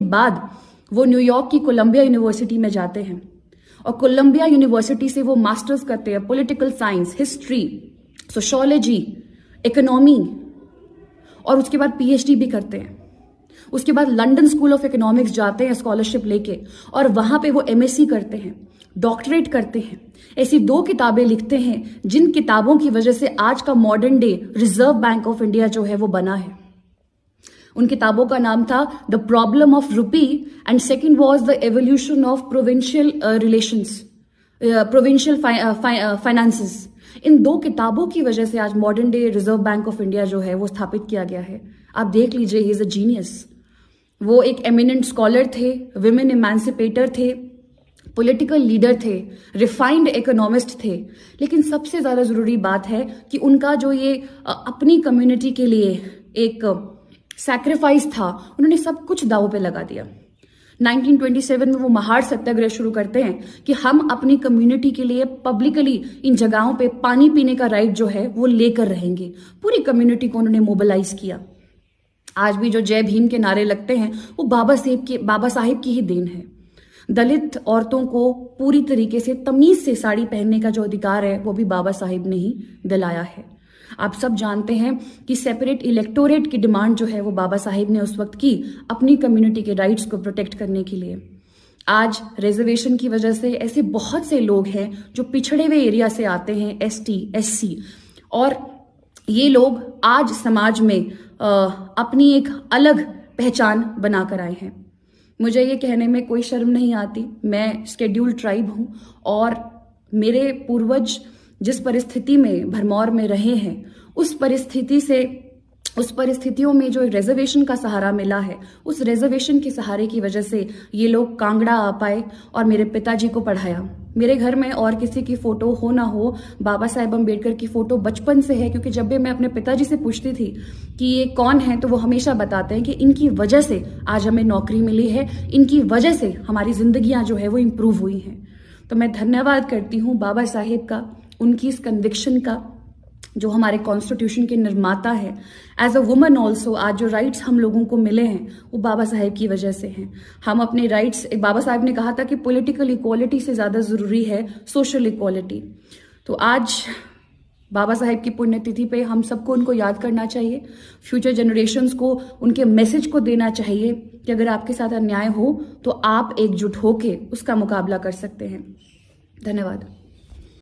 बाद वो न्यूयॉर्क की कोलंबिया यूनिवर्सिटी में जाते हैं और कोलंबिया यूनिवर्सिटी से वो मास्टर्स करते हैं political science, history, sociology, economy और उसके बाद पीएचडी भी करते हैं। उसके बाद लंदन स्कूल ऑफ इकोनॉमिक्स जाते हैं स्कॉलरशिप लेके और वहां पे वो एमएससी करते हैं, डॉक्टरेट करते हैं। ऐसी 2 किताबें लिखते हैं जिन किताबों की वजह से आज का modern day Reserve Bank of India जो है वो बना है। उन किताबों का नाम था the problem of rupee and second was the evolution of provincial relations, provincial finances. इन 2 किताबों की वजह से आज modern day Reserve Bank of India जो है वो स्थापित किया गया है। आप देख लीजिए, ही इज अ जीनियस। वो एक एमिनेंट स्कॉलर थे, विमेन इमेंसिपेटर थे, पॉलिटिकल लीडर थे, रिफाइंड इकोनॉमिस्ट थे। लेकिन सबसे ज्यादा जरूरी बात है कि उनका जो ये अपनी कम्युनिटी के लिए एक सैक्रिफाइस था, उन्होंने सब कुछ दांव पे लगा दिया। 1927 में वो महार सत्याग्रह शुरू करते हैं कि हम अपनी कम्युनिटी के लिए पब्लिकली इन जगहों पे पानी पीने का राइट जो है वो लेकर रहेंगे। पूरी कम्युनिटी को उन्होंने मोबिलाइज किया। आज भी जो जय भीम के नारे लगते हैं वो बाबा साहिब की ही देन है। दलित औरतों को पूरी तरीके से तमीज से साड़ी पहनने का जो अधिकार है वो भी बाबा साहिब ने ही दिलाया है। आप सब जानते हैं कि सेपरेट इलेक्टोरेट की डिमांड जो है वो बाबा साहिब ने उस वक्त की अपनी कम्युनिटी के राइट्स को प्रोटेक्ट करने के लिए। आज रिजर्वेशन की वजह से ऐसे बहुत से लोग हैं जो पिछड़े हुए एरिया से आते हैं, एसटी, एससी, और ये लोग आज समाज में अपनी एक अलग पहचान बनाकर आए हैं। मुझे ये कहने में कोई शर्म नहीं आती, मैं शेड्यूल्ड ट्राइब हूँ और मेरे पूर्वज जिस परिस्थिति में भरमौर में रहे हैं उस परिस्थितियों में जो रिजर्वेशन का सहारा मिला है, उस रिजर्वेशन के सहारे की वजह से ये लोग कांगड़ा आ पाए और मेरे पिताजी को पढ़ाया। मेरे घर में और किसी की फोटो हो ना हो, बाबा साहेब अम्बेडकर की फोटो बचपन से है, क्योंकि जब भी मैं अपने पिताजी से पूछती थी कि ये कौन है तो वो हमेशा बताते हैं कि इनकी वजह से आज हमें नौकरी मिली है, इनकी वजह से हमारी जिंदगियां जो है वो इम्प्रूव हुई हैं। तो मैं धन्यवाद करती हूँ बाबा साहेब का, उनकी इस कन्विक्शन का, जो हमारे कॉन्स्टिट्यूशन के निर्माता है। एज अ वुमन ऑल्सो आज जो राइट्स हम लोगों को मिले हैं वो बाबा साहेब की वजह से हैं। हम अपने राइट्स, बाबा साहेब ने कहा था कि पॉलिटिकल इक्वालिटी से ज्यादा जरूरी है सोशल इक्वालिटी। तो आज बाबा साहेब की पुण्यतिथि पे हम सबको उनको याद करना चाहिए, फ्यूचर जनरेशन्स को उनके मैसेज को देना चाहिए कि अगर आपके साथ अन्याय हो तो आप एकजुट होके उसका मुकाबला कर सकते हैं। धन्यवाद।